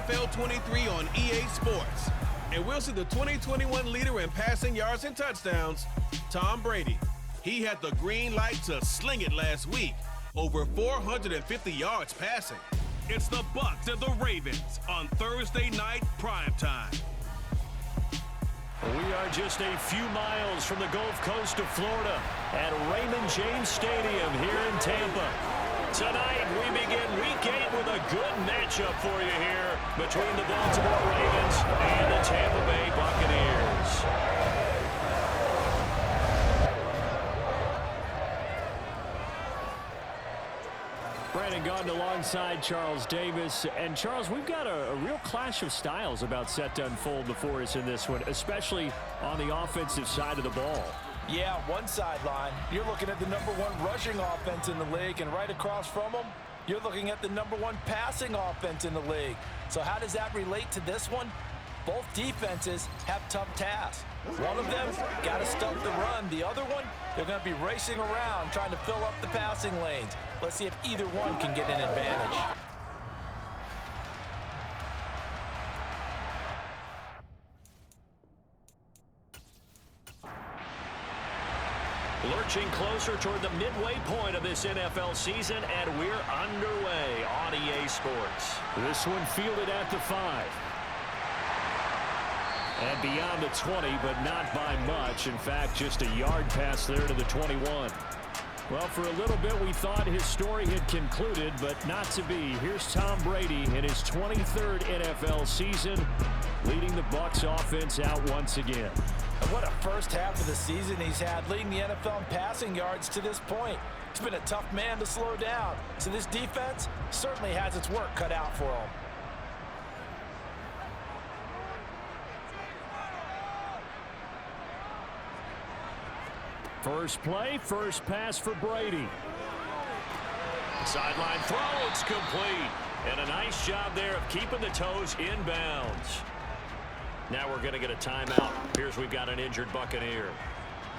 NFL 23 on EA Sports. And we'll see the 2021 leader in passing yards and touchdowns, Tom Brady. He had the green light to sling it last week, over 450 yards passing. It's the Bucs and the Ravens on Thursday night primetime. We are just a few miles from the Gulf Coast of Florida at Raymond James Stadium here in Tampa. Tonight, we begin Week 8 with a good matchup for you here between the Baltimore Ravens and the Tampa Bay Buccaneers. Brandon Gaudin alongside Charles Davis. And, Charles, we've got a real clash of styles about set to unfold before us in this one, especially on the offensive side of the ball. Yeah, one sideline, you're looking at the #1 rushing offense in the league, and right across from them, you're looking at the #1 passing offense in the league. So how does that relate to this one? Both defenses have tough tasks. One of them got to stop the run. The other one, they're going to be racing around trying to fill up the passing lanes. Let's see if either one can get an advantage. Lurching closer toward the midway point of this NFL season, and we're underway on EA Sports. This one fielded at the 5. And beyond the 20, but not by much. In fact, just a yard pass there to the 21. Well, for a little bit, we thought his story had concluded, but not to be. Here's Tom Brady in his 23rd NFL season, leading the Bucs offense out once again. And what a first half of the season he's had, leading the NFL in passing yards to this point. He's been a tough man to slow down. So this defense certainly has its work cut out for him. First play, first pass for Brady. Sideline throw, it's complete. And a nice job there of keeping the toes in bounds. Now we're going to get a timeout. Here's we've got an injured Buccaneer.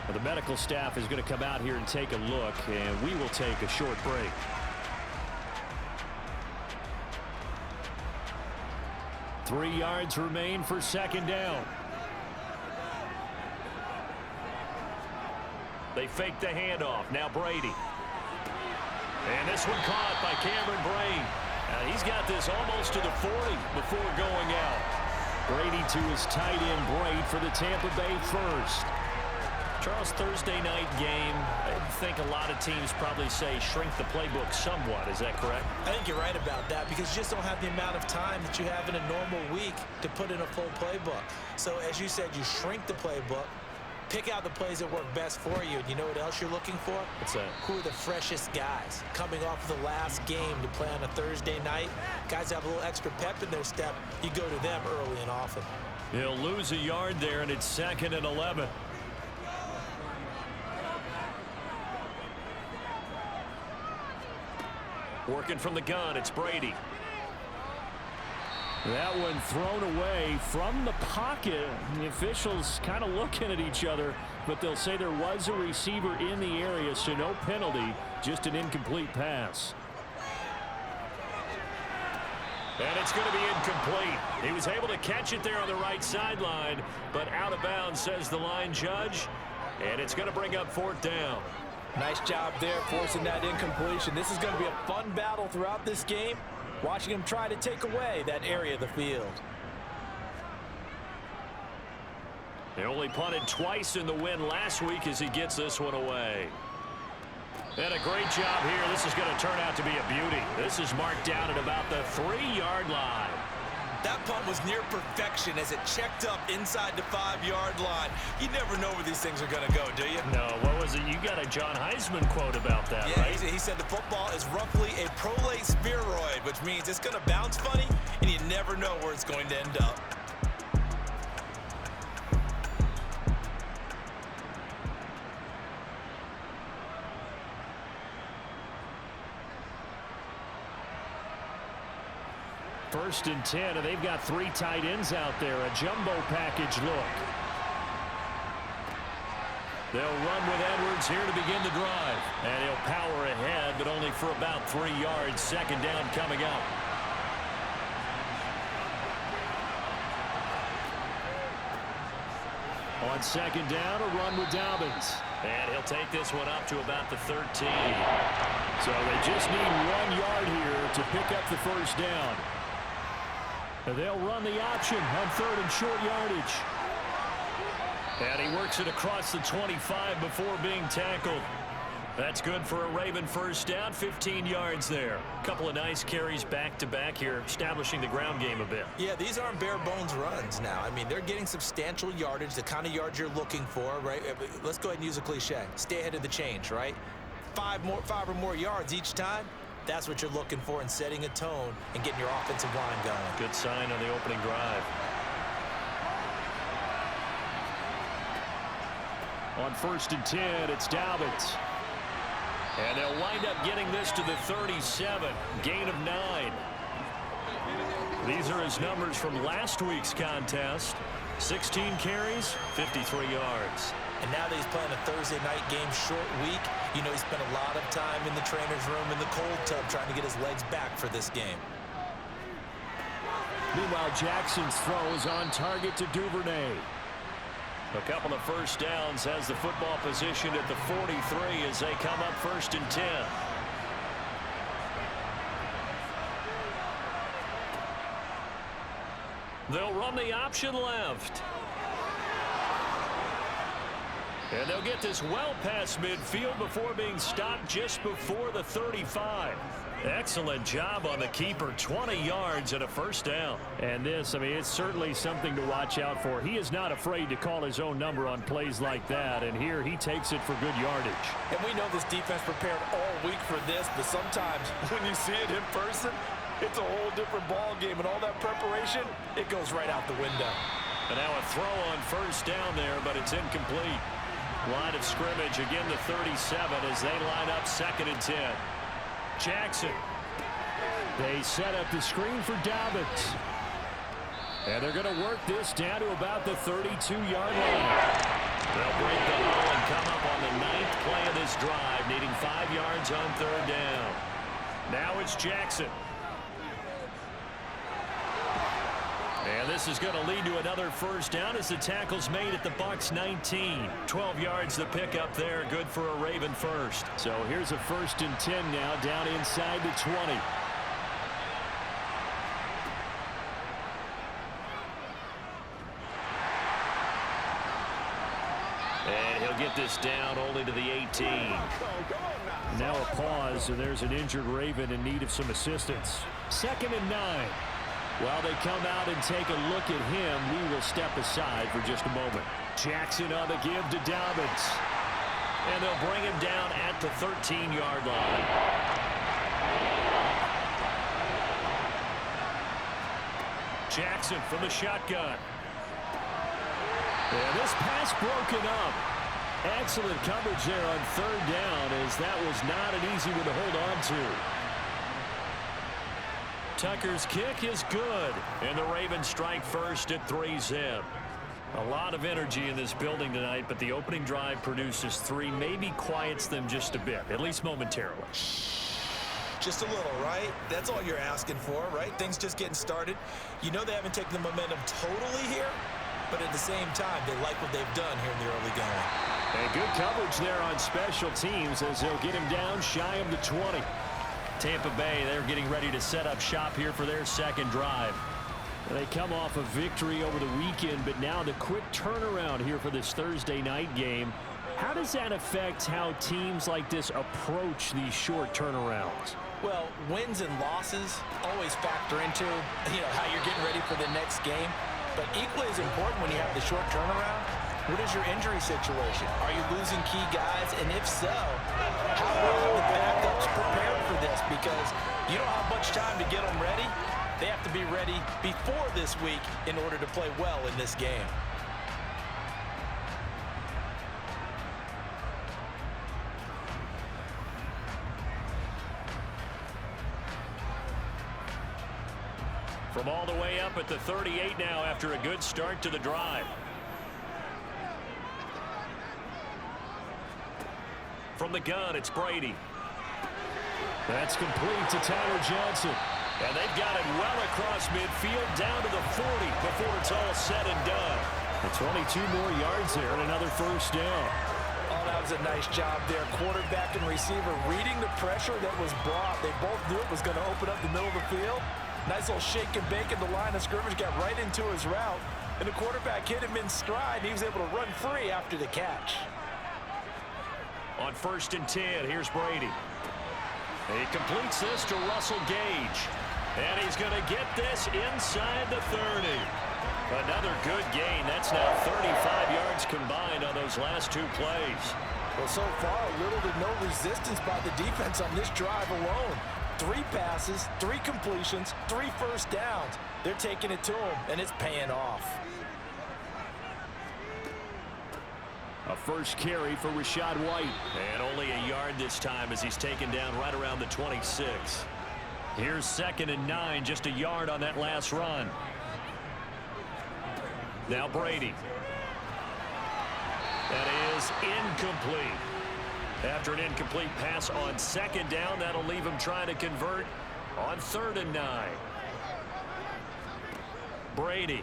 Well, the medical staff is going to come out here and take a look, and we will take a short break. Three yards remain for second down. They fake the handoff. Now Brady. And this one caught by Cameron Brate. He's got this almost to the 40 before going out. Brady to his tight end Brate for the Tampa Bay first. Charles, Thursday night game, I think a lot of teams probably say shrink the playbook somewhat. Is that correct? I think you're right about that because you just don't have the amount of time that you have in a normal week to put in a full playbook. So as you said, you shrink the playbook. Pick out the plays that work best for you. And you know what else you're looking for? What's that? Who are the freshest guys coming off of the last game to play on a Thursday night? Guys have a little extra pep in their step. You go to them early and often. He'll lose a yard there, and it's 2nd and 11. Working from the gun, it's Brady. That one thrown away from the pocket. The officials kind of looking at each other, but they'll say there was a receiver in the area, so no penalty, just an incomplete pass. And it's going to be incomplete. He was able to catch it there on the right sideline, but out of bounds, says the line judge, and it's going to bring up 4th down. Nice job there forcing that incompletion. This is going to be a fun battle throughout this game. Watching him try to take away that area of the field. They only punted twice in the win last week as he gets this one away. And a great job here. This is going to turn out to be a beauty. This is marked down at about the 3-yard line. That punt was near perfection as it checked up inside the 5-yard line. You never know where these things are going to go, do you? No, what was it? You got a John Heisman quote about that, yeah, right? He said the football is roughly a prolate spheroid, which means it's going to bounce funny, and you never know where it's going to end up. First and 10, and they've got 3 tight ends out there. A jumbo package look. They'll run with Edwards here to begin the drive. And he'll power ahead, but only for about 3 yards. Second down coming up. On second down, a run with Dobbins. And he'll take this one up to about the 13. So they just need 1 yard here to pick up the first down. They'll run the option on 3rd and short yardage. And he works it across the 25 before being tackled. That's good for a Raven first down, 15 yards there. A couple of nice carries back-to-back here, establishing the ground game a bit. Yeah, these aren't bare-bones runs now. I mean, they're getting substantial yardage, the kind of yards you're looking for, right? Let's go ahead and use a cliche. Stay ahead of the change, right? 5 or more yards each time. That's what you're looking for in setting a tone and getting your offensive line going. Good sign on the opening drive. On 1st and 10, it's Dobbins. And they'll wind up getting this to the 37. Gain of 9. These are his numbers from last week's contest. 16 carries, 53 yards. And now that he's playing a Thursday night game, short week, you know he spent a lot of time in the trainer's room in the cold tub trying to get his legs back for this game. Meanwhile, Jackson's throw is on target to Duvernay. A couple of first downs, has the football position at the 43 as they come up 1st and 10. They'll run the option left. And they'll get this well past midfield before being stopped just before the 35. Excellent job on the keeper, 20 yards and a first down. And this, I mean, it's certainly something to watch out for. He is not afraid to call his own number on plays like that, and here he takes it for good yardage. And we know this defense prepared all week for this, but sometimes when you see it in person, it's a whole different ball game, and all that preparation, it goes right out the window. And now a throw on first down there, but it's incomplete. Line of scrimmage, again the 37 as they line up 2nd and 10. Jackson. They set up the screen for Dobbins. And they're going to work this down to about the 32-yard line. They'll break the hole and come up on the 9th play of this drive, needing 5 yards on 3rd down. Now it's Jackson. And this is going to lead to another first down as the tackle's made at the Bucs 19. 12 yards the pickup there, good for a Raven first. So here's a 1st and 10 now, down inside the 20. And he'll get this down only to the 18. Now a pause, and there's an injured Raven in need of some assistance. 2nd and 9. While they come out and take a look at him, we will step aside for just a moment. Jackson on the give to Dobbins. And they'll bring him down at the 13-yard line. Jackson from the shotgun. And this pass broken up. Excellent coverage there on 3rd down, as that was not an easy one to hold on to. Tucker's kick is good, and the Ravens strike first at 3-zip. A lot of energy in this building tonight, but the opening drive produces 3, maybe quiets them just a bit, at least momentarily. Just a little, right? That's all you're asking for, right? Things just getting started. You know they haven't taken the momentum totally here, but at the same time, they like what they've done here in the early going. And good coverage there on special teams as they'll get him down shy of the 20. Tampa Bay, they're getting ready to set up shop here for their 2nd drive. They come off a victory over the weekend, but now the quick turnaround here for this Thursday night game. How does that affect how teams like this approach these short turnarounds? Well, wins and losses always factor into, how you're getting ready for the next game. But equally as important when you have the short turnaround, what is your injury situation? Are you losing key guys? And if so, how well are the backups prepared for this? Because you don't have much time to get them ready. They have to be ready before this week in order to play well in this game. From all the way up at the 38 now after a good start to the drive. From the gun, it's Brady. That's complete to Tyler Johnson. And they've got it well across midfield down to the 40 before it's all said and done. 22 more yards there and another first down. Oh, that was a nice job there. Quarterback and receiver reading the pressure that was brought. They both knew it was going to open up the middle of the field. Nice little shake and bake at the line of scrimmage, got right into his route. And the quarterback hit him in stride, and he was able to run free after the catch. On 1st and 10, here's Brady. He completes this to Russell Gage. And he's going to get this inside the 30. Another good gain. That's now 35 yards combined on those last 2 plays. Well, so far, little to no resistance by the defense on this drive alone. 3 passes, 3 completions, 3 first downs. They're taking it to him, and it's paying off. A first carry for Rachaad White. And only a yard this time as he's taken down right around the 26. Here's 2nd and 9, just a yard on that last run. Now Brady. That is incomplete. After an incomplete pass on 2nd down, that'll leave him trying to convert on 3rd and 9. Brady.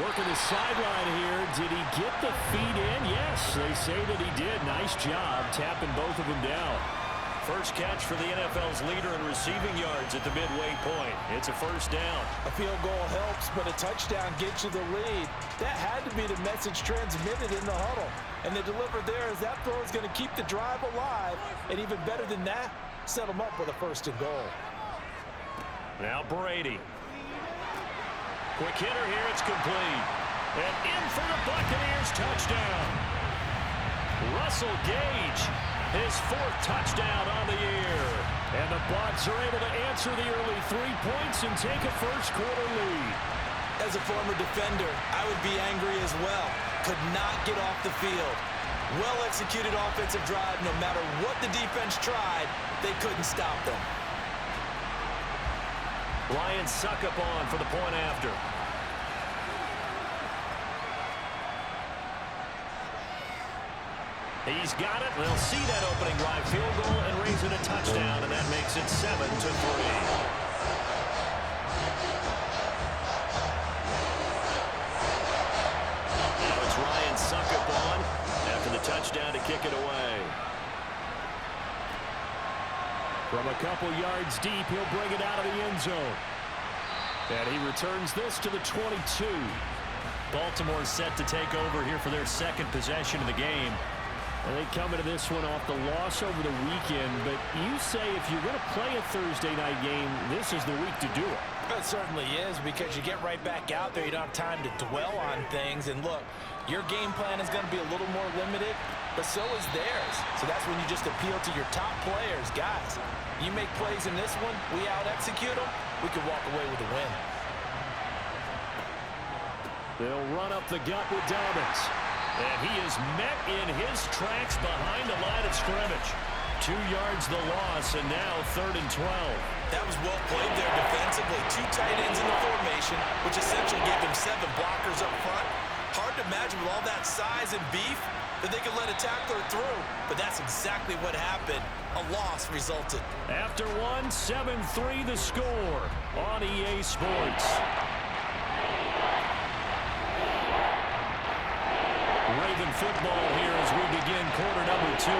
Working the sideline here. Did he get the feet in? Yes, they say that he did. Nice job tapping both of them down. First catch for the NFL's leader in receiving yards at the midway point. It's a first down. A field goal helps, but a touchdown gets you the lead. That had to be the message transmitted in the huddle. And the deliver there is that throw is going to keep the drive alive. And even better than that, set them up with a 1st and goal. Now Brady. Quick hitter here, it's complete. And in for the Buccaneers, touchdown. Russell Gage, his 4th touchdown on the year. And the Bucs are able to answer the early 3 points and take a first-quarter lead. As a former defender, I would be angry as well. Could not get off the field. Well-executed offensive drive. No matter what the defense tried, they couldn't stop them. Ryan Suckup on for the point after. He's got it. They'll see that opening drive field goal and raise it a touchdown, and that makes it 7-3. Now it's Ryan Suckup on after the touchdown to kick it away. From a couple yards deep, he'll bring it out of the end zone. And he returns this to the 22. Baltimore set to take over here for their 2nd possession of the game. And they come into this one off the loss over the weekend. But you say if you're going to play a Thursday night game, this is the week to do it. It certainly is, because you get right back out there. You don't have time to dwell on things. And look, your game plan is going to be a little more limited, but so is theirs. So that's when you just appeal to your top players. Guys, you make plays in this one, we out-execute them, we can walk away with a win. They'll run up the gut with Dobbins. And he is met in his tracks behind the line of scrimmage. 2 yards the loss, and now 3rd and 12. That was well played there defensively. 2 tight ends in the formation, which essentially gave him 7 blockers up front. Hard to imagine with all that size and beef that they could let a tackler through. But that's exactly what happened. A loss resulted. After 7-3 the score on EA Sports. Raven football here as we begin quarter number 2.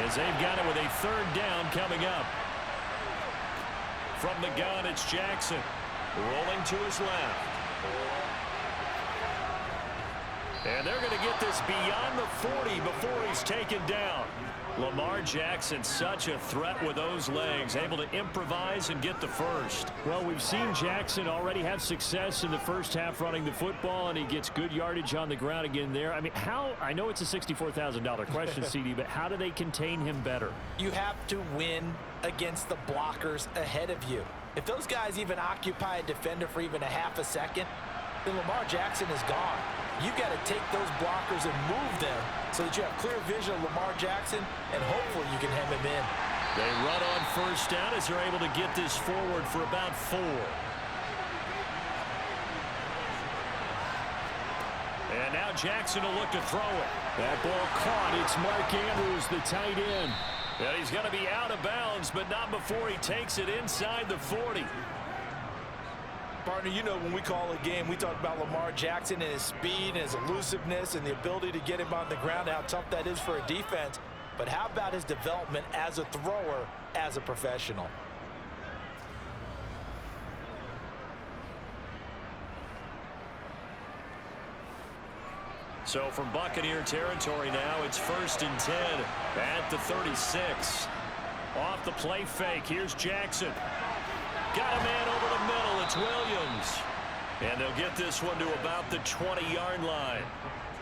As they've got it with a 3rd down coming up. From the gun, it's Jackson. Rolling to his left. And they're going to get this beyond the 40 before he's taken down. Lamar Jackson, such a threat with those legs, able to improvise and get the first. Well, we've seen Jackson already have success in the first half running the football, and he gets good yardage on the ground again there. I mean, I know it's a $64,000 question, CD, but how do they contain him better? You have to win against the blockers ahead of you. If those guys even occupy a defender for even a half a second, then Lamar Jackson is gone. You've got to take those blockers and move them so that you have clear vision of Lamar Jackson, and hopefully you can hem him in. They run on 1st down as they're able to get this forward for about 4. And now Jackson will look to throw it. That ball caught. It's Mark Andrews, the tight end. And he's going to be out of bounds, but not before he takes it inside the 40. Partner, you know when we call a game, we talk about Lamar Jackson and his speed and his elusiveness and the ability to get him on the ground, how tough that is for a defense. But how about his development as a thrower, as a professional? So from Buccaneer territory now, it's 1st and 10 at the 36. Off the play fake, here's Jackson. Got a man over the middle, it's Williams. And they'll get this one to about the 20-yard line.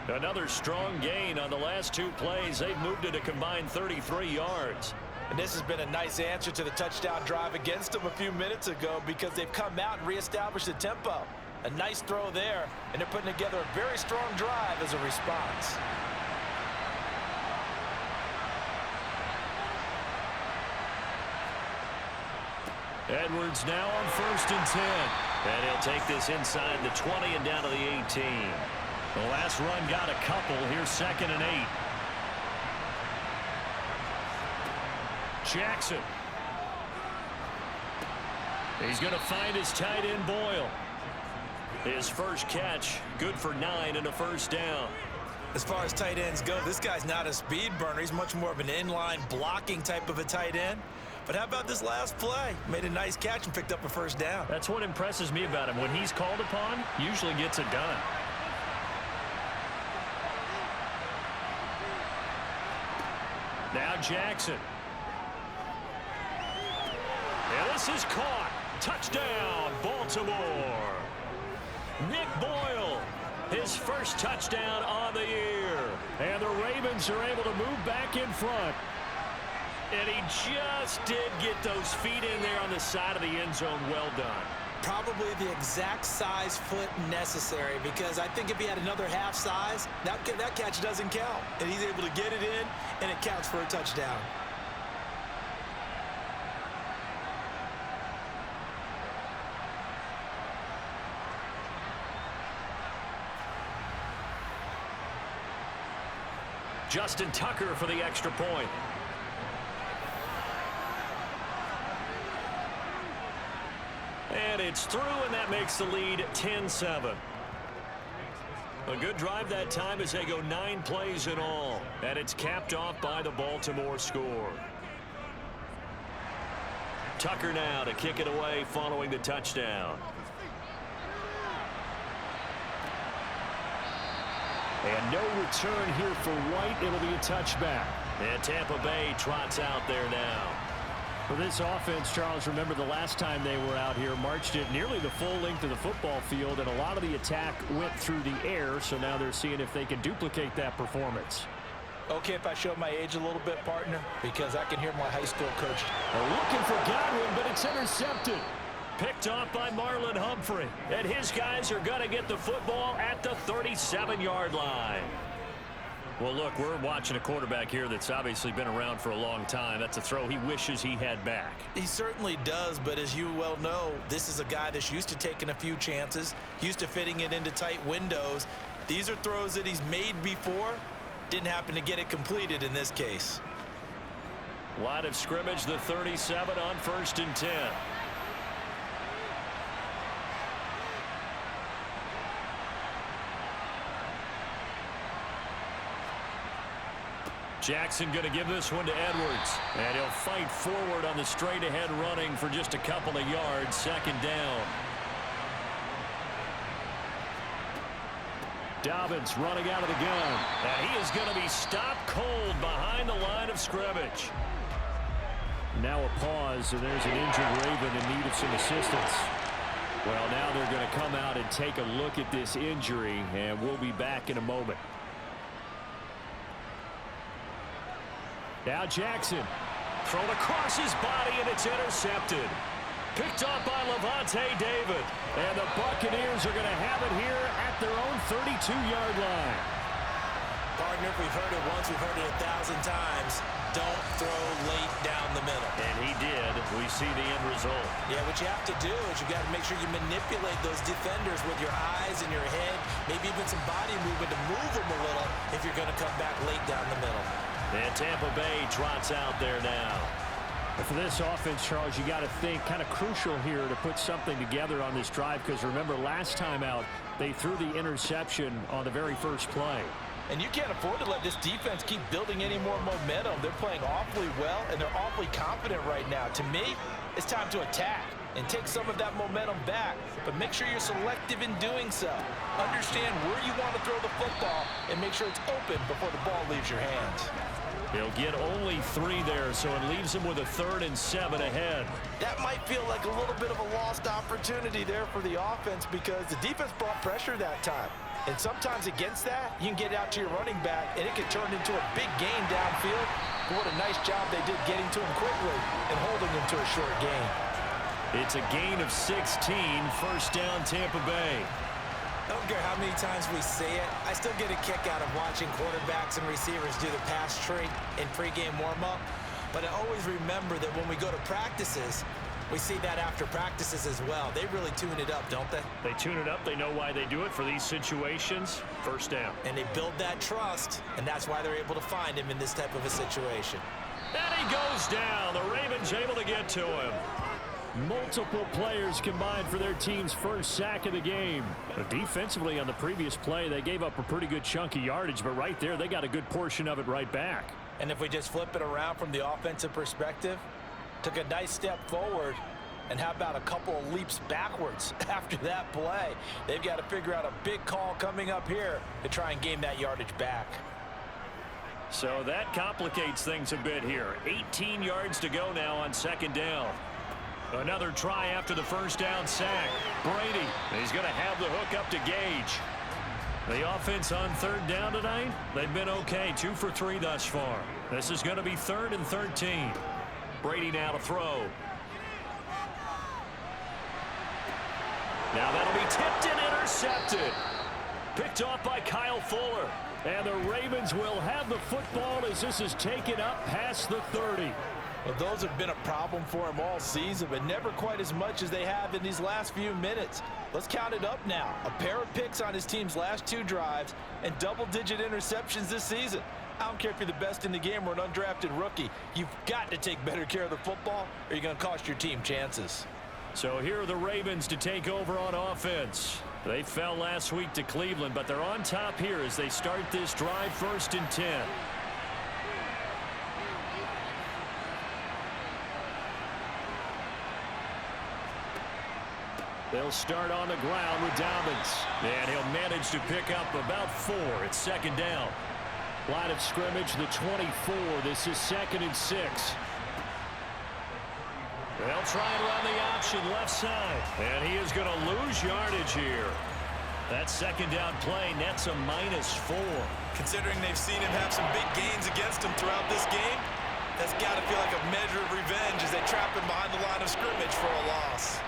Another strong gain on the last 2 plays. They've moved it a combined 33 yards. And this has been a nice answer to the touchdown drive against them a few minutes ago because they've come out and reestablished the tempo. A nice throw there, and they're putting together a very strong drive as a response. Edwards now on 1st and 10. And he'll take this inside the 20 and down to the 18. The last run got a couple. Here's 2nd and 8. Jackson. He's going to find his tight end Boyle. His first catch, good for 9 and a first down. As far as tight ends go, this guy's not a speed burner. He's much more of an inline blocking type of a tight end. But how about this last play? Made a nice catch and picked up a first down. That's what impresses me about him. When he's called upon, usually gets it done. Now Jackson. And this is caught. Touchdown, Baltimore. Nick Boyle, his first touchdown on the year. And the Ravens are able to move back in front. And he just did get those feet in there on the side of the end zone. Well done. Probably the exact size foot necessary, because I think if he had another half size, that catch doesn't count. And he's able to get it in, and it counts for a touchdown. Justin Tucker for the extra point. And it's through, and that makes the lead 10-7. A good drive that time as they go 9 plays in all. And it's capped off by the Baltimore score. Tucker now to kick it away following the touchdown. And no return here for White. It'll be a touchback. And Tampa Bay trots out there now. For this offense, Charles, remember the last time they were out here, marched it nearly the full length of the football field, and a lot of the attack went through the air, so now they're seeing if they can duplicate that performance. Okay, if I show my age a little bit, partner, because I can hear my high school coach. Looking for Godwin, but it's intercepted. Picked off by Marlon Humphrey. And his guys are going to get the football at the 37-yard line. Well, look, we're watching a quarterback here that's obviously been around for a long time. That's a throw he wishes he had back. He certainly does, but as you well know, this is a guy that's used to taking a few chances, used to fitting it into tight windows. These are throws that he's made before. Didn't happen to get it completed in this case. Line of scrimmage, the 37 on 1st and 10. Jackson going to give this one to Edwards. And he'll fight forward on the straight-ahead running for just a couple of yards. 2nd down. Dobbins running out of the gun. And he is going to be stopped cold behind the line of scrimmage. Now a pause, and there's an injured Raven in need of some assistance. Well, now they're going to come out and take a look at this injury, and we'll be back in a moment. Now Jackson, thrown across his body, and it's intercepted. Picked up by Levante David. And the Buccaneers are going to have it here at their own 32-yard line. Partner, if we've heard it once, we've heard it 1,000 times. Don't throw late down the middle. And he did. We see the end result. Yeah, what you have to do is you got to make sure you manipulate those defenders with your eyes and your head, maybe even some body movement to move them a little if you're going to come back late down the middle. And Tampa Bay trots out there now. For this offense, Charles, you got to think kind of crucial here to put something together on this drive, because remember last time out they threw the interception on the very first play. And you can't afford to let this defense keep building any more momentum. They're playing awfully well, and they're awfully confident right now. To me, it's time to attack and take some of that momentum back, but make sure you're selective in doing so. Understand where you want to throw the football and make sure it's open before the ball leaves your hands. He'll get only 3 there, so it leaves him with a 3rd and 7 ahead. That might feel like a little bit of a lost opportunity there for the offense because the defense brought pressure that time. And sometimes against that, you can get out to your running back, and it can turn into a big gain downfield. But what a nice job they did getting to him quickly and holding him to a short gain. It's a gain of 16, first down Tampa Bay. I don't care how many times we see it. I still get a kick out of watching quarterbacks and receivers do the pass tree in pregame warm-up. But I always remember that when we go to practices, we see that after practices as well. They really tune it up, don't they? They tune it up. They know why they do it for these situations. First down. And they build that trust, and that's why they're able to find him in this type of a situation. And he goes down. The Ravens able to get to him. Multiple players combined for their team's first sack of the game. Defensively on the previous play, they gave up a pretty good chunk of yardage, but right there, they got a good portion of it right back. And if we just flip it around from the offensive perspective, took a nice step forward, and how about a couple of leaps backwards after that play? They've got to figure out a big call coming up here to try and gain that yardage back. So that complicates things a bit here. 18 yards to go now on second down. Another try after the first down sack. Brady, he's going to have the hook up to Gage. The offense on third down tonight, they've been okay. 2 for 3 thus far. This is going to be 3rd and 13. Brady now to throw. Now that'll be tipped and intercepted. Picked off by Kyle Fuller. And the Ravens will have the football as this is taken up past the 30. Well, those have been a problem for him all season, but never quite as much as they have in these last few minutes. Let's count it up now. A pair of picks on his team's last 2 drives and double-digit interceptions this season. I don't care if you're the best in the game or an undrafted rookie. You've got to take better care of the football or you're going to cost your team chances. So here are the Ravens to take over on offense. They fell last week to Cleveland, but they're on top here as they start this drive 1st and 10. They'll start on the ground with Dobbins. And he'll manage to pick up about 4. It's second down. Line of scrimmage, the 24. This is 2nd and 6. They'll try and run the option left side. And he is going to lose yardage here. That second down play nets a -4. Considering they've seen him have some big gains against him throughout this game, that's got to feel like a measure of revenge as they trap him behind the line of scrimmage for a loss.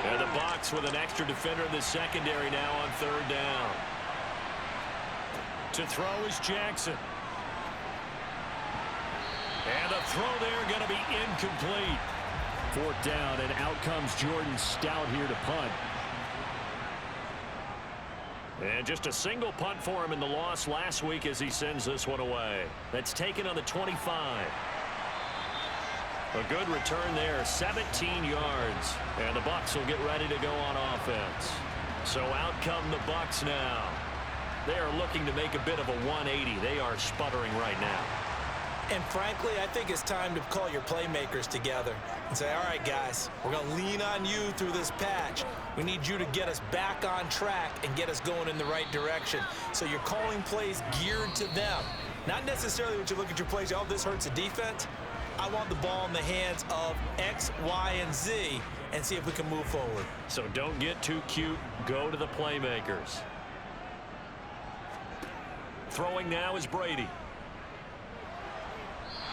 And the box with an extra defender in the secondary now on third down. To throw is Jackson. And the throw there going to be incomplete. 4th down, and out comes Jordan Stout here to punt. And just a single punt for him in the loss last week as he sends this one away. That's taken on the 25. A good return there, 17 yards. And the Bucs will get ready to go on offense. So out come the Bucs now. They are looking to make a bit of a 180. They are sputtering right now. And frankly, I think it's time to call your playmakers together and say, all right, guys, we're going to lean on you through this patch. We need you to get us back on track and get us going in the right direction. So you're calling plays geared to them. Not necessarily when you look at your plays, oh, this hurts the defense. I want the ball in the hands of X, Y, and Z and see if we can move forward. So don't get too cute. Go to the playmakers. Throwing now is Brady.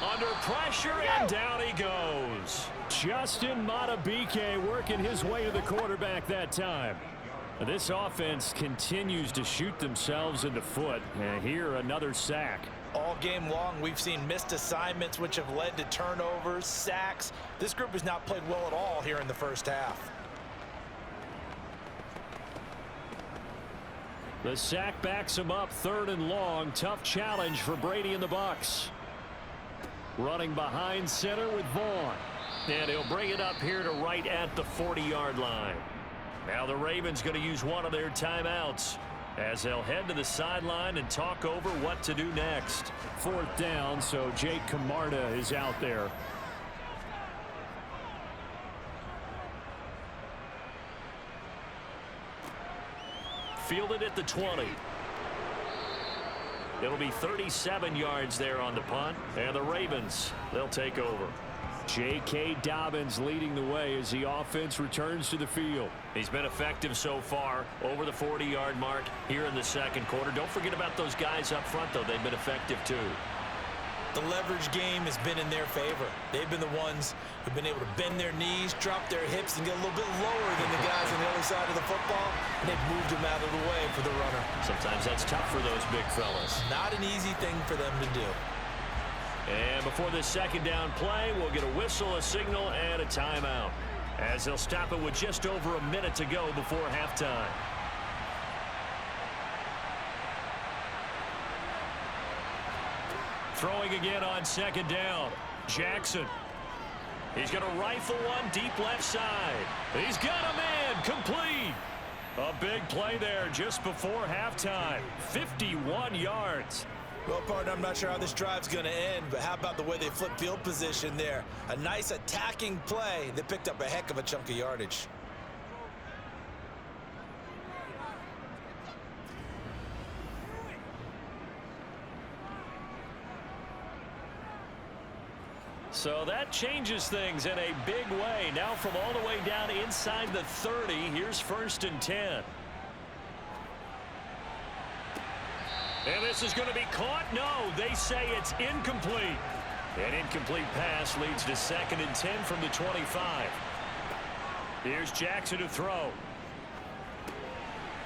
Under pressure, and down he goes. Justin Madubuike working his way to the quarterback that time. This offense continues to shoot themselves in the foot. And here, another sack. All game long, we've seen missed assignments, which have led to turnovers, sacks. This group has not played well at all here in the first half. The sack backs him up, 3rd and long. Tough challenge for Brady and the Bucs. Running behind center with Vaughn. And he'll bring it up here to right at the 40-yard line. Now the Ravens going to use one of their timeouts as they'll head to the sideline and talk over what to do next. 4th down, so Jake Camarda is out there. Fielded at the 20. It'll be 37 yards there on the punt, and the Ravens, they'll take over. J.K. Dobbins leading the way as the offense returns to the field. He's been effective so far over the 40-yard mark here in the 2nd quarter. Don't forget about those guys up front, though. They've been effective, too. The leverage game has been in their favor. They've been the ones who've been able to bend their knees, drop their hips, and get a little bit lower than the guys on the other side of the football, and they've moved them out of the way for the runner. Sometimes that's tough for those big fellas. Not an easy thing for them to do. And before this 2nd down play, we'll get a whistle, a signal, and a timeout, as they'll stop it with just over a minute to go before halftime. Throwing again on 2nd down. Jackson. He's going to rifle one deep left side. He's got a man complete. A big play there just before halftime. 51 yards. Well, partner, I'm not sure how this drive's going to end, but how about the way they flip field position there? A nice attacking play that picked up a heck of a chunk of yardage. So that changes things in a big way. Now from all the way down inside the 30, here's 1st and 10. And this is going to be caught. No, they say it's incomplete. An incomplete pass leads to 2nd and 10 from the 25. Here's Jackson to throw.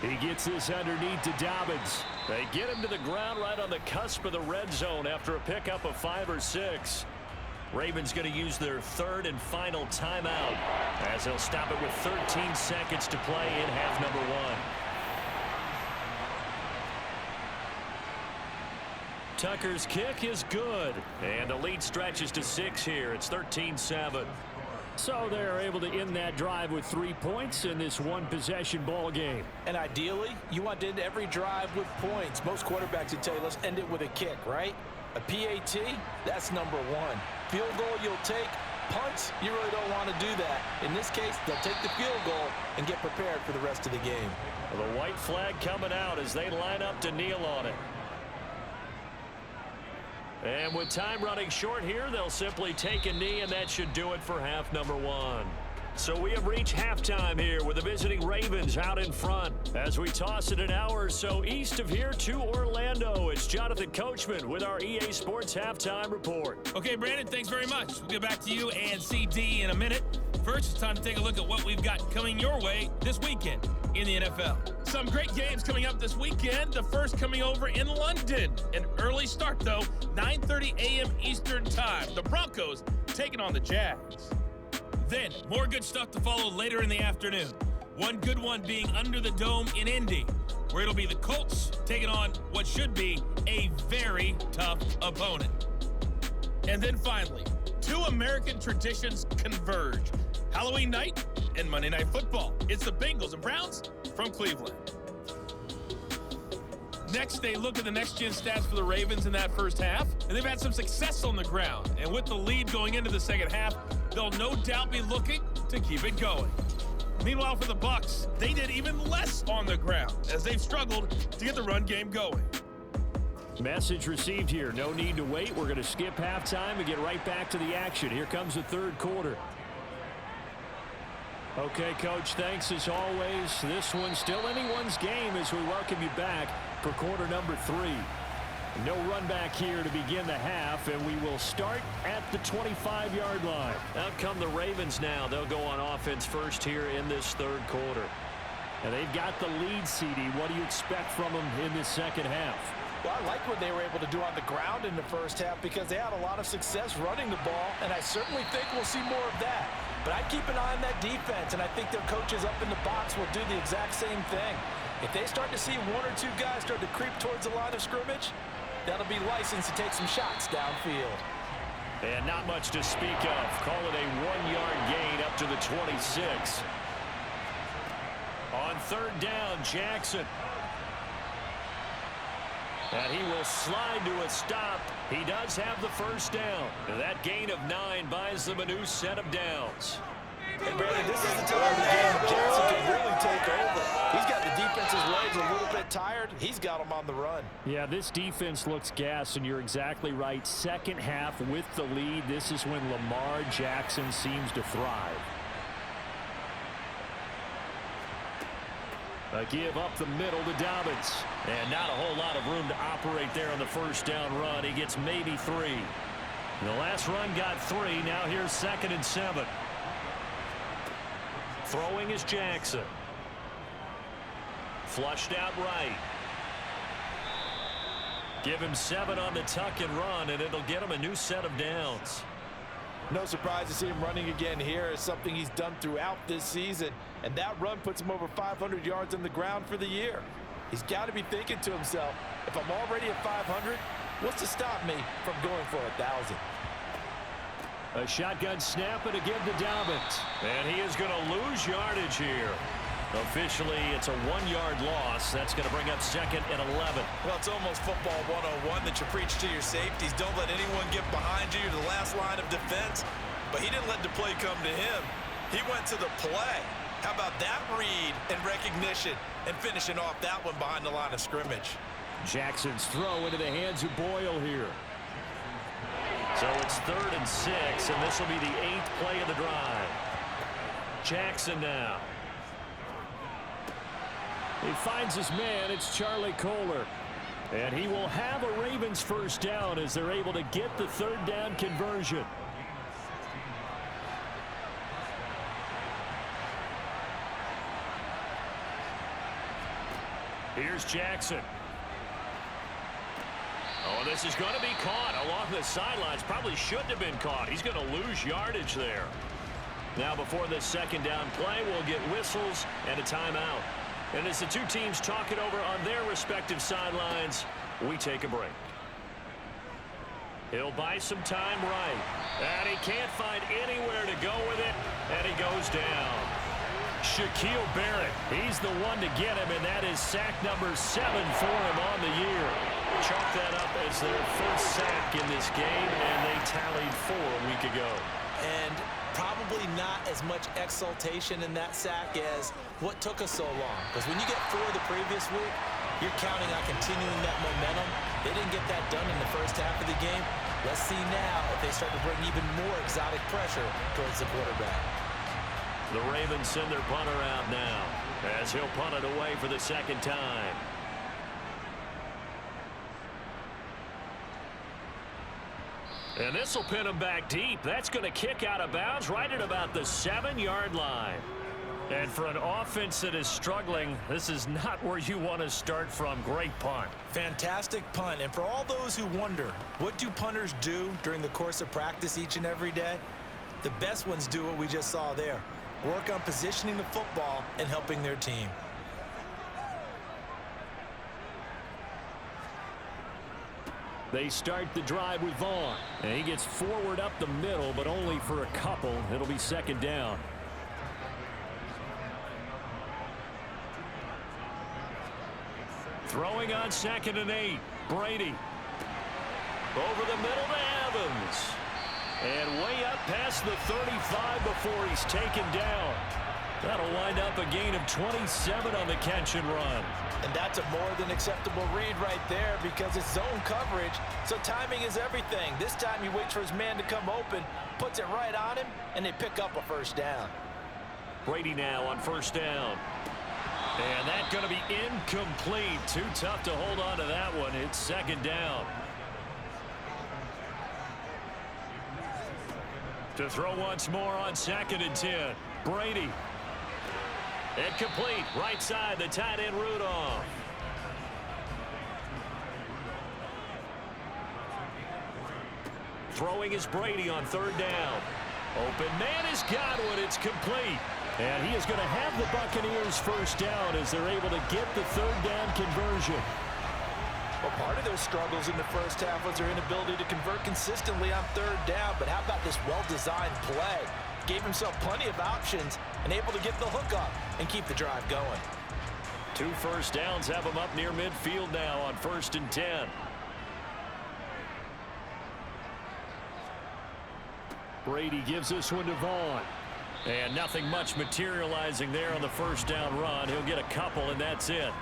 He gets this underneath to Dobbins. They get him to the ground right on the cusp of the red zone after a pickup of 5 or 6. Ravens going to use their 3rd and final timeout as they'll stop it with 13 seconds to play in half number 1. Tucker's kick is good, and the lead stretches to 6 here. It's 13-7. So they're able to end that drive with 3 points in this one-possession ball game. And ideally, you want to end every drive with points. Most quarterbacks would tell you, let's end it with a kick, right? A PAT, that's number 1. Field goal you'll take. Punts, you really don't want to do that. In this case, they'll take the field goal and get prepared for the rest of the game. Well, the white flag coming out as they line up to kneel on it. And with time running short here, they'll simply take a knee, and that should do it for half number 1. So we have reached halftime here with the visiting Ravens out in front. As we toss it an hour or so east of here to Orlando, it's Jonathan Coachman with our EA Sports Halftime Report. Okay, Brandon, thanks very much. We'll get back to you and CD in a minute. First, it's time to take a look at what we've got coming your way this weekend in the NFL. Some great games coming up this weekend. The first coming over in London. An early start, though, 9:30 a.m. Eastern Time. The Broncos taking on the Jags. Then, more good stuff to follow later in the afternoon. One good one being under the dome in Indy, where it'll be the Colts taking on what should be a very tough opponent. And then finally, 2 American traditions converge. Halloween night and Monday Night Football. It's the Bengals and Browns from Cleveland. Next, they look at the next-gen stats for the Ravens in that first half, and they've had some success on the ground. And with the lead going into the second half, they'll no doubt be looking to keep it going. Meanwhile, for the Bucs, they did even less on the ground as they've struggled to get the run game going. Message received here. No need to wait. We're going to skip halftime and get right back to the action. Here comes the 3rd quarter. Okay, Coach, thanks as always. This one's still anyone's game as we welcome you back for quarter number 3. No run back here to begin the half, and we will start at the 25-yard line. Out come the Ravens now. They'll go on offense first here in this 3rd quarter. And they've got the lead, CD. What do you expect from them in this second half? Well, I like what they were able to do on the ground in the first half because they had a lot of success running the ball, and I certainly think we'll see more of that. But I keep an eye on that defense, and I think their coaches up in the box will do the exact same thing. If they start to see one or two guys start to creep towards the line of scrimmage, that'll be licensed to take some shots downfield. And not much to speak of. Call it a 1-yard gain up to the 26. On third down, Jackson. And he will slide to a stop. He does have the first down. That gain of 9 buys them a new set of downs. And Brandon, this is the time of the game Jackson can really take over. He's got the defense's legs a little bit tired. He's got them on the run. Yeah, this defense looks gassed, and you're exactly right. Second half with the lead, this is when Lamar Jackson seems to thrive. A give up the middle to Dobbins. And not a whole lot of room to operate there on the first down run. He gets maybe 3. The last run got 3. Now here's 2nd and 7. Throwing is Jackson. Flushed out right. Give him 7 on the tuck and run, and it'll get him a new set of downs. No surprise to see him running again here. It's something he's done throughout this season. And that run puts him over 500 yards on the ground for the year. He's got to be thinking to himself, if I'm already at 500, what's to stop me from going for 1,000? A shotgun snap and a give to Dobbins. And he is going to lose yardage here. Officially, it's a 1-yard loss. That's going to bring up 2nd and 11. Well, it's almost football 101 that you preach to your safeties. Don't let anyone get behind you to the last line of defense. But he didn't let the play come to him. He went to the play. How about that read and recognition and finishing off that one behind the line of scrimmage? Jackson's throw into the hands of Boyle here. So it's 3rd and 6, and this will be the 8th play of the drive. Jackson now. He finds his man. It's Charlie Kohler. And he will have a Ravens first down as they're able to get the 3rd down conversion. Here's Jackson. Oh, this is going to be caught along the sidelines. Probably shouldn't have been caught. He's going to lose yardage there. Now before this 2nd down play, we'll get whistles and a timeout. And as the two teams talk it over on their respective sidelines, we take a break. He'll buy some time right. And he can't find anywhere to go with it. And he goes down. Shaquille Barrett, he's the one to get him, and that is sack number 7 for him on the year. Chalk that up as their first sack in this game, and they tallied 4 a week ago. And probably not as much exultation in that sack as what took us so long. Because when you get 4 the previous week, you're counting on continuing that momentum. They didn't get that done in the first half of the game. Let's see now if they start to bring even more exotic pressure towards the quarterback. The Ravens send their punter out now as he'll punt it away for the 2nd time. And this will pin him back deep. That's going to kick out of bounds right at about the 7-yard line. And for an offense that is struggling, this is not where you want to start from. Great punt. Fantastic punt. And for all those who wonder, what do punters do during the course of practice each and every day? The best ones do what we just saw there. Work on positioning the football and helping their team. They start the drive with Vaughn. And he gets forward up the middle, but only for a couple. It'll be 2nd down. Throwing on 2nd and 8. Brady. Over the middle to Evans. And way up past the 35 before he's taken down. That'll wind up a gain of 27 on the catch and run. And that's a more than acceptable read right there because it's zone coverage, so timing is everything. This time he waits for his man to come open, puts it right on him, and they pick up a first down. Brady now on first down. And that's going to be incomplete. Too tough to hold on to that one. It's 2nd down. To throw once more on 2nd and 10. Brady. Incomplete. Right side, the tight end Rudolph. Throwing is Brady on 3rd down. Open man is Godwin. It's complete. And he is going to have the Buccaneers first down as they're able to get the third down conversion. Well, part of their struggles in the first half was their inability to convert consistently on third down. But how about this well-designed play? Gave himself plenty of options and able to get the hook up and keep the drive going. 2 first downs have him up near midfield now on 1st and 10. Brady gives this one to Vaughn. And nothing much materializing there on the first down run. He'll get a couple, and that's it.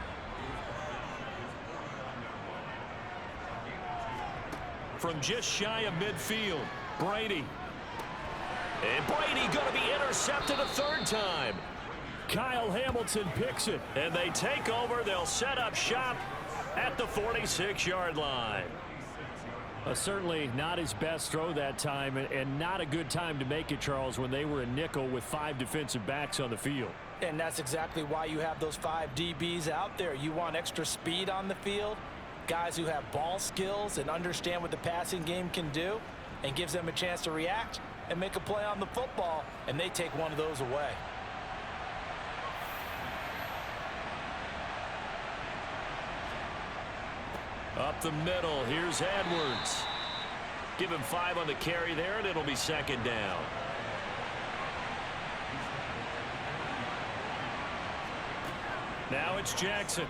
From just shy of midfield, Brady. And Brady going to be intercepted a third time. Kyle Hamilton picks it. And they take over. They'll set up shop at the 46-yard line. Certainly not his best throw that time, and not a good time to make it, Charles, when they were in nickel with 5 defensive backs on the field. And that's exactly why you have those 5 DBs out there. You want extra speed on the field, guys who have ball skills and understand what the passing game can do, and gives them a chance to react and make a play on the football, and they take one of those away. Up the middle, here's Edwards. Give him 5 on the carry there, and it'll be second down. Now it's Jackson.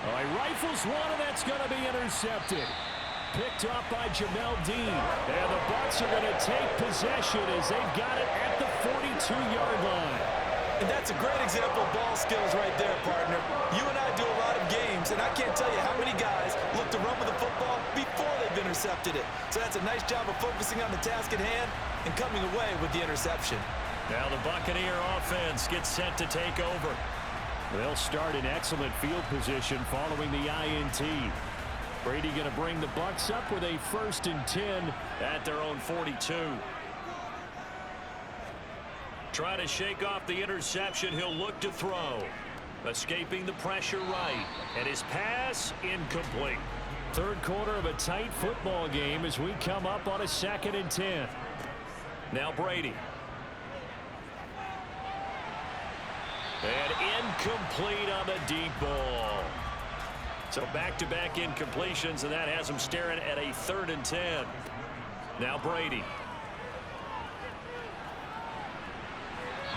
Oh, he rifles one, and that's going to be intercepted. Picked off by Jamel Dean. And the Bucs are going to take possession as they've got it at the 42-yard line. And that's a great example of ball skills right there, partner. You and I do a lot of games, and I can't tell you how many guys look to run with the football before they've intercepted it. So that's a nice job of focusing on the task at hand and coming away with the interception. Now the Buccaneer offense gets set to take over. They'll start in excellent field position following the INT. Brady going to bring the Bucs up with a 1st and 10 at their own 42. Trying to shake off the interception. He'll look to throw. Escaping the pressure right. And his pass incomplete. Third quarter of a tight football game as we come up on a 2nd and 10. Now Brady. And incomplete on the deep ball. So back-to-back incompletions, and that has him staring at a 3rd and 10. Now Brady.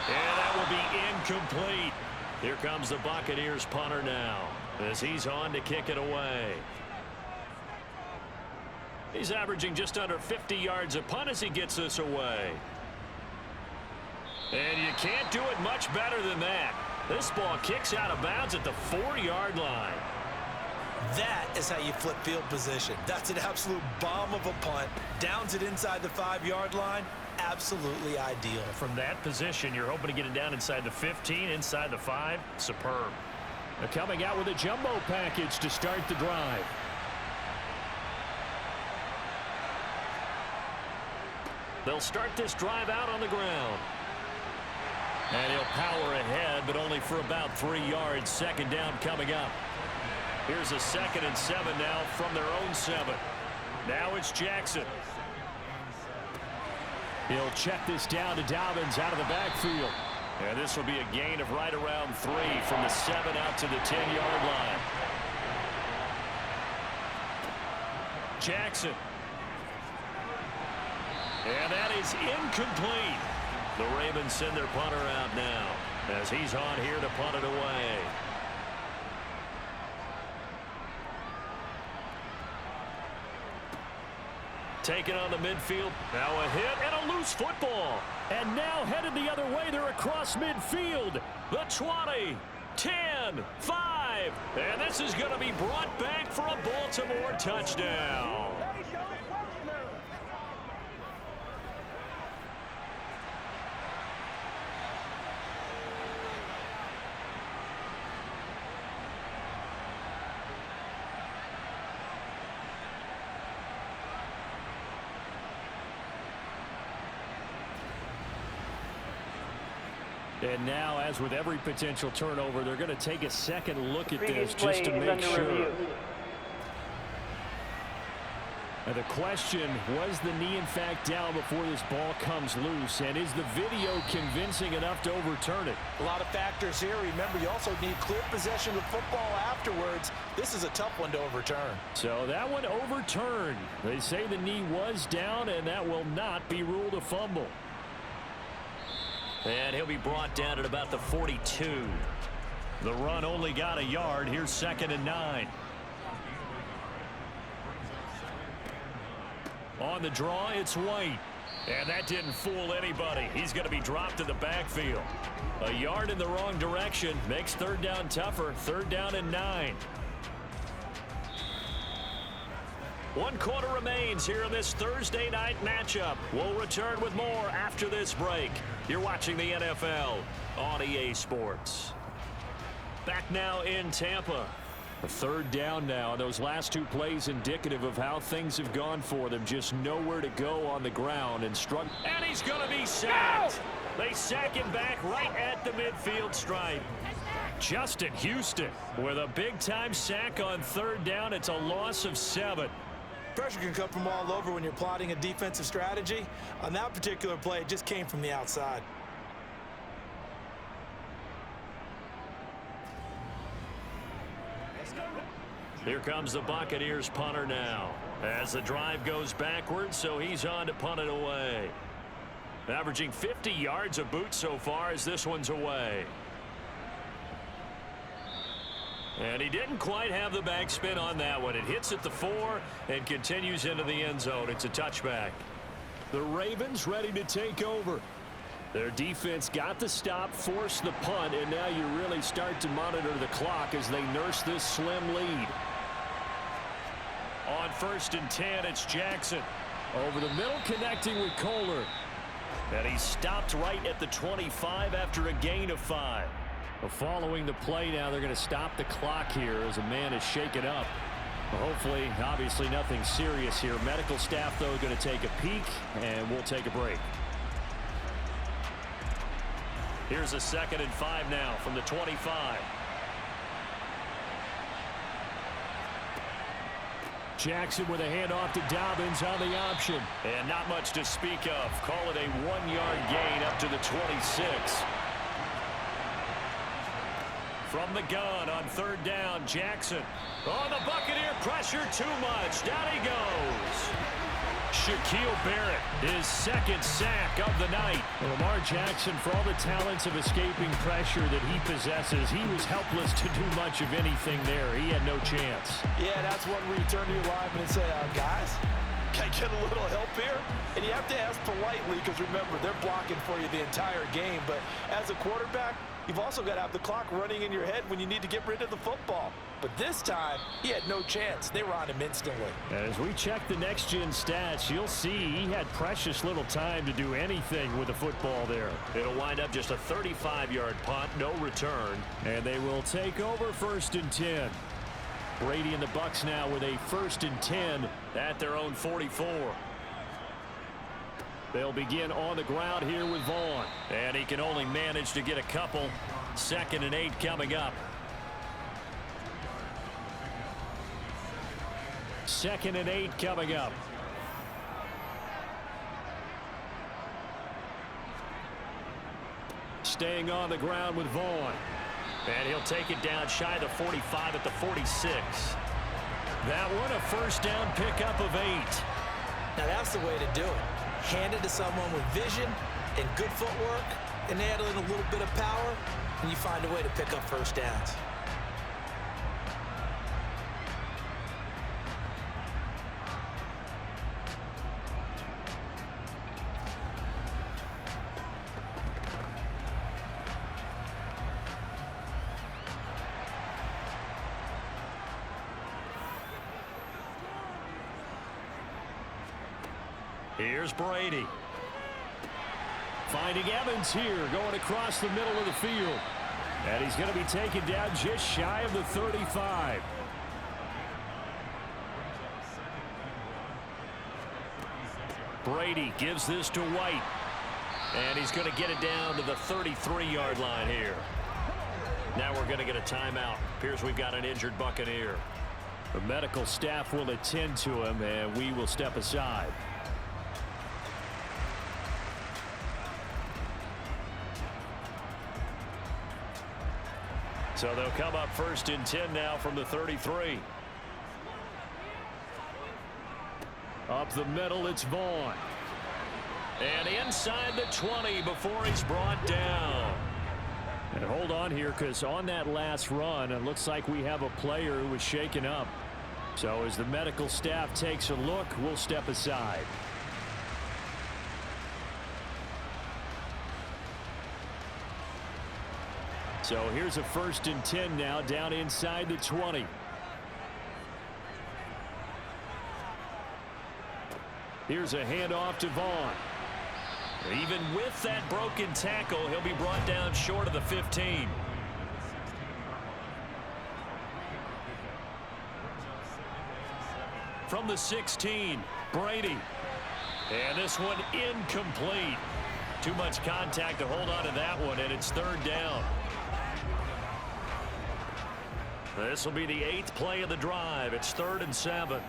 And that will be incomplete. Here comes the Buccaneers punter now as he's on to kick it away. He's averaging just under 50 yards a punt as he gets this away. And you can't do it much better than that. This ball kicks out of bounds at the 4-yard line. That is how you flip field position. That's an absolute bomb of a punt. Downs it inside the 5-yard line. Absolutely ideal. From that position, you're hoping to get it down inside the 15, inside the 5. Superb. They're coming out with a jumbo package to start the drive. They'll start this drive out on the ground. And he'll power ahead, but only for about 3 yards. Second down coming up. Here's a 2nd and 7 now from their own 7. Now it's Jackson. He'll check this down to Dobbins out of the backfield. And this will be a gain of right around 3 from the 7 out to the 10-yard line. Jackson. And that is incomplete. The Ravens send their punter out now as he's on here to punt it away. Taken on the midfield. Now a hit and a loose football. And now headed the other way. They're across midfield. The 20, 10, 5. And this is going to be brought back for a Baltimore touchdown. And now, as with every potential turnover, they're going to take a second look at this just to make sure. And the question, was the knee in fact down before this ball comes loose? And is the video convincing enough to overturn it? A lot of factors here. Remember, you also need clear possession of football afterwards. This is a tough one to overturn. So that one overturned. They say the knee was down, and that will not be ruled a fumble. And he'll be brought down at about the 42. The run only got a yard. Here's 2nd and 9. On the draw, it's White. And that didn't fool anybody. He's going to be dropped in the backfield. A yard in the wrong direction makes 3rd down tougher. 3rd down and 9. 1 quarter remains here in this Thursday night matchup. We'll return with more after this break. You're watching the NFL on EA Sports. Back now in Tampa. A 3rd down now. Those last 2 plays indicative of how things have gone for them. Just nowhere to go on the ground and struck. And he's going to be sacked. They sack him back right at the midfield stripe. Justin Houston with a big-time sack on 3rd down. It's a loss of 7. Pressure can come from all over when you're plotting a defensive strategy. On that particular play, it just came from the outside. Here comes the Buccaneers punter now. As the drive goes backwards, so he's on to punt it away. Averaging 50 yards a boot so far as this one's away. And he didn't quite have the backspin on that one. It hits at the 4 and continues into the end zone. It's a touchback. The Ravens ready to take over. Their defense got the stop, forced the punt, and now you really start to monitor the clock as they nurse this slim lead. On 1st and 10, it's Jackson. Over the middle, connecting with Kohler. And he stopped right at the 25 after a gain of 5. Following the play now, they're going to stop the clock here as a man is shaken up. Hopefully, obviously nothing serious here. Medical staff, though, going to take a peek, and we'll take a break. Here's a 2nd and 5 now from the 25. Jackson with a handoff to Dobbins on the option. And not much to speak of. Call it a 1-yard gain up to the 26. From the gun on 3rd down, Jackson. Oh, the Buccaneer pressure too much. Down he goes. Shaquille Barrett, his 2nd sack of the night. Lamar Jackson, for all the talents of escaping pressure that he possesses, he was helpless to do much of anything there. He had no chance. Yeah, that's one where you turn to your lineman and say, guys, can I get a little help here? And you have to ask politely because, remember, they're blocking for you the entire game. But as a quarterback, you've also got to have the clock running in your head when you need to get rid of the football. But this time, he had no chance. They were on him instantly. As we check the next-gen stats, you'll see he had precious little time to do anything with the football there. It'll wind up just a 35-yard punt, no return. And they will take over 1st and 10. Brady and the Bucs now with a 1st and 10 at their own 44. They'll begin on the ground here with Vaughn. And he can only manage to get a couple. 2nd and 8 coming up. 2nd and 8 coming up. Staying on the ground with Vaughn. And he'll take it down shy of the 45 at the 46. That one a 1st down pickup of 8. Now that's the way to do it. Hand it to someone with vision and good footwork, and add in a little bit of power, and you find a way to pick up 1st downs. Here's Brady. Finding Evans here, going across the middle of the field. And he's going to be taken down just shy of the 35. Brady gives this to White. And he's going to get it down to the 33-yard line here. Now we're going to get a timeout. Appears we've got an injured Buccaneer. The medical staff will attend to him, and we will step aside. So they'll come up 1st and 10 now from the 33. Up the middle, it's Vaughn. And inside the 20 before he's brought down. And hold on here, because on that last run, it looks like we have a player who was shaken up. So as the medical staff takes a look, we'll step aside. So here's a 1st and 10 now down inside the 20. Here's a handoff to Vaughn. Even with that broken tackle, he'll be brought down short of the 15. From the 16, Brady. And this one incomplete. Too much contact to hold on to that one, and it's 3rd down. This will be the 8th play of the drive. It's 3rd and 7.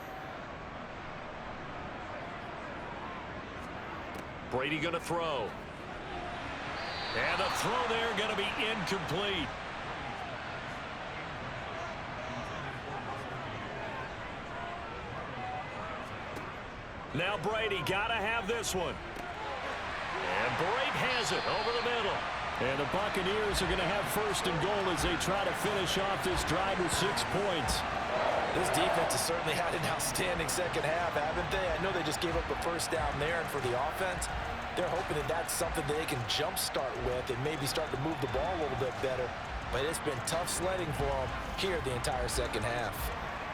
Brady going to throw. And the throw there going to be incomplete. Now Brady got to have this one. And Brady has it over the middle. And the Buccaneers are going to have 1st and goal as they try to finish off this drive with 6 points. This defense has certainly had an outstanding second half, haven't they? I know they just gave up the 1st down there, and for the offense, they're hoping that that's something that they can jumpstart with and maybe start to move the ball a little bit better. But it's been tough sledding for them here the entire second half.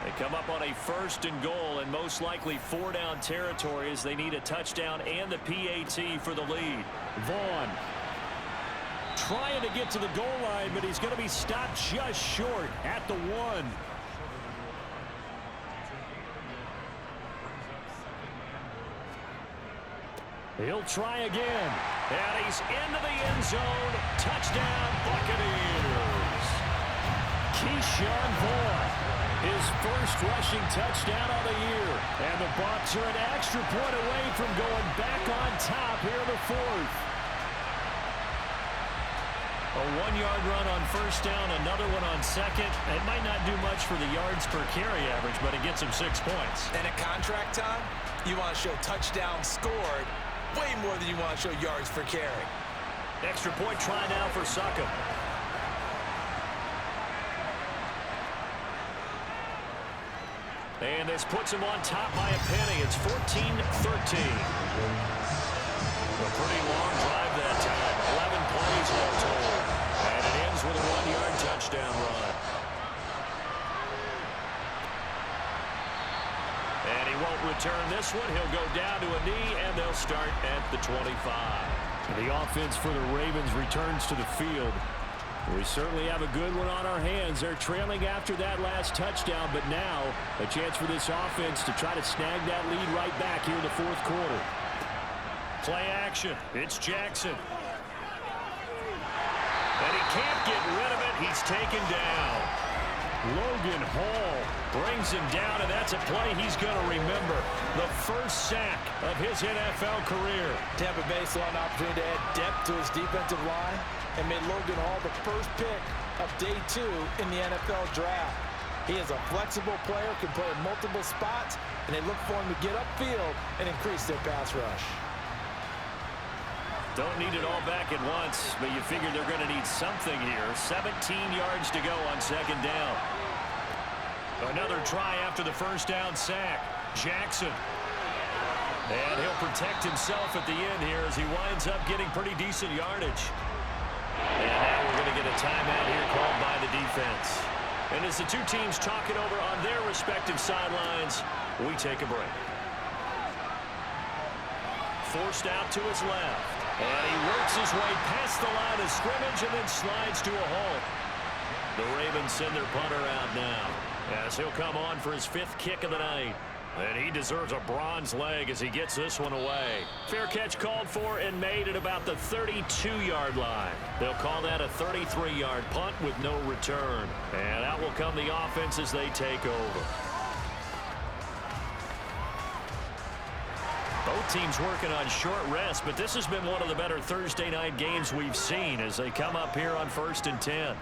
They come up on a 1st and goal, and most likely 4-down territory as they need a touchdown and the PAT for the lead. Vaughn trying to get to the goal line, but he's going to be stopped just short at the 1. He'll try again. And he's into the end zone. Touchdown, Buccaneers. Keyshawn Vaughn, his 1st rushing touchdown of the year. And the Bucs are an extra point away from going back on top here in the 4th. A 1-yard run on 1st down, another one on 2nd. It might not do much for the yards per carry average, but it gets him 6 points. And at contract time, you want to show touchdowns scored way more than you want to show yards per carry. Extra point try now for Suckham. And this puts him on top by a penny. It's 14-13. A pretty long drive that time. 11 plays all told. And it ends with a 1-yard touchdown run. And he won't return this one. He'll go down to a knee, and they'll start at the 25. The offense for the Ravens returns to the field. We certainly have a good one on our hands. They're trailing after that last touchdown, but now a chance for this offense to try to snag that lead right back here in the 4th quarter. Play action. It's Jackson. And he can't get rid of it. He's taken down. Logan Hall brings him down, and that's a play he's going to remember. The 1st sack of his NFL career. Tampa Bay saw an opportunity to add depth to his defensive line and made Logan Hall the 1st pick of day 2 in the NFL draft. He is a flexible player, can play in multiple spots, and they look for him to get upfield and increase their pass rush. Don't need it all back at once, but you figure they're going to need something here. 17 yards to go on 2nd down. Another try after the 1st down sack. Jackson. And he'll protect himself at the end here as he winds up getting pretty decent yardage. And now we're going to get a timeout here called by the defense. And as the two teams talk it over on their respective sidelines, we take a break. Forced out to his left. And he works his way past the line of scrimmage and then slides to a halt. The Ravens send their punter out now as he'll come on for his 5th kick of the night. And he deserves a bronze leg as he gets this one away. Fair catch called for and made at about the 32-yard line. They'll call that a 33-yard punt with no return. And out will come the offense as they take over. Both teams working on short rest, but this has been one of the better Thursday night games we've seen as they come up here on 1st and 10.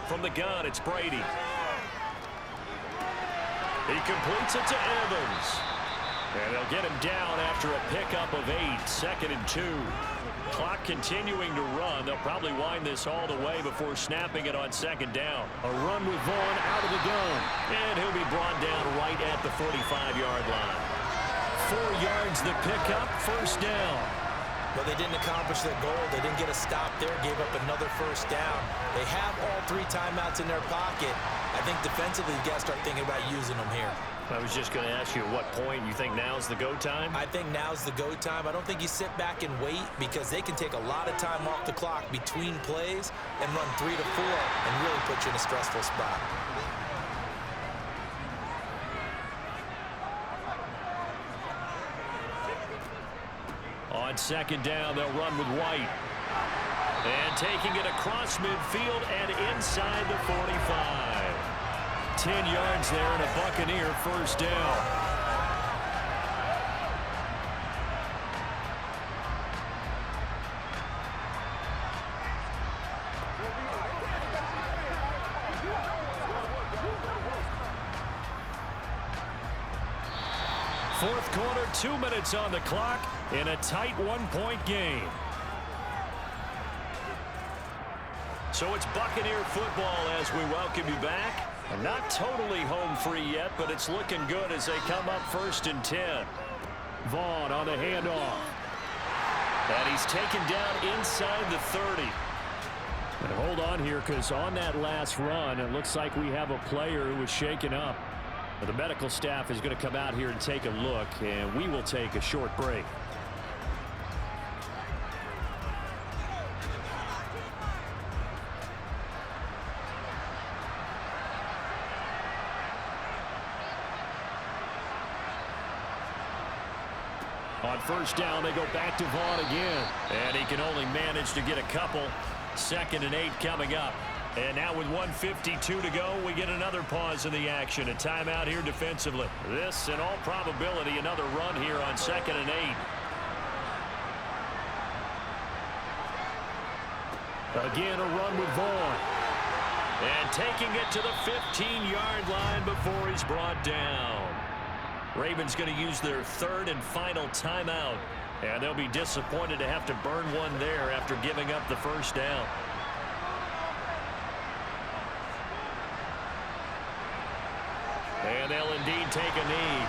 From the gun, it's Brady. He completes it to Evans. And they'll get him down after a pickup of 8, 2nd and 2. Clock continuing to run. They'll probably wind this all the way before snapping it on 2nd down. A run with Vaughn out of the gun. And he'll be brought down right at the 45-yard line. 4 yards the pickup, 1st down. Well, they didn't accomplish their goal. They didn't get a stop there, gave up another 1st down. They have all 3 timeouts in their pocket. I think defensively, you got to start thinking about using them here. I was just going to ask you at what point you think now's the go time? I think now's the go time. I don't think you sit back and wait because they can take a lot of time off the clock between plays and run 3 to 4 and really put you in a stressful spot. On 2nd down, they'll run with White. And taking it across midfield and inside the 45. 10 yards there and a Buccaneer 1st down. Fourth quarter, 2 minutes on the clock in a tight 1-point game. So it's Buccaneer football as we welcome you back. And not totally home free yet, but it's looking good as they come up 1st and 10. Vaughn on the handoff. And he's taken down inside the 30. And hold on here, because on that last run, it looks like we have a player who was shaken up. The medical staff is going to come out here and take a look, and we will take a short break. On 1st down, they go back to Vaughn again. And he can only manage to get a couple. 2nd and 8 coming up. And now with 1:52 to go, we get another pause in the action. A timeout here defensively. This, in all probability, another run here on 2nd and 8. Again, a run with Vaughn. And taking it to the 15-yard line before he's brought down. Ravens going to use their 3rd and final timeout. And they'll be disappointed to have to burn one there after giving up the 1st down. And they'll indeed take a knee.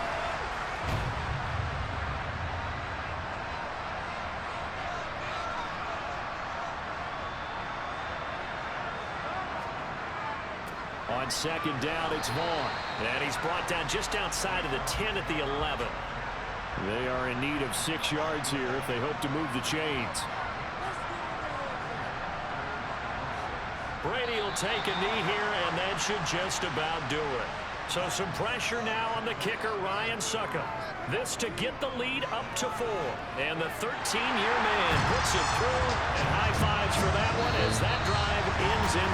On 2nd down, it's Vaughn. And he's brought down just outside of the 10 at the 11. They are in need of 6 yards here if they hope to move the chains. Brady will take a knee here, and that should just about do it. So some pressure now on the kicker, Ryan Succop. This to get the lead up to 4. And the 13-year man puts it through, and high fives for that one as that drive ends in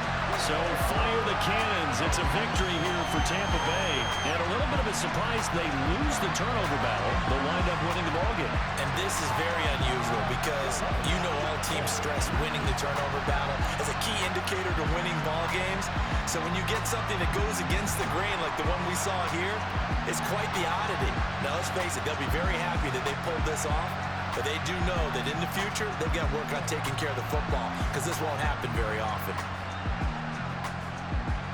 3. So fire the cannons. It's a victory here for Tampa Bay. And a little bit of a surprise they lose the turnover battle. They'll wind up winning the ballgame. And this is very unusual because you know all teams stress winning the turnover battle as a key indicator to winning ball games. So when you get something that goes against the grain like the one we saw here, it's quite the oddity. Now let's face it, they'll be very happy that they pulled this off. But they do know that in the future, they've got to work on taking care of the football because this won't happen very often.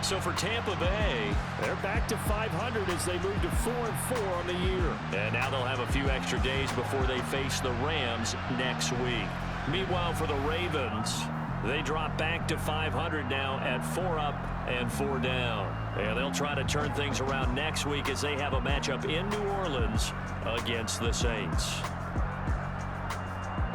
So for Tampa Bay, they're back to 500 as they move to 4-4 on the year. And now they'll have a few extra days before they face the Rams next week. Meanwhile, for the Ravens, they drop back to 500 now at 4 up and 4 down. And they'll try to turn things around next week as they have a matchup in New Orleans against the Saints.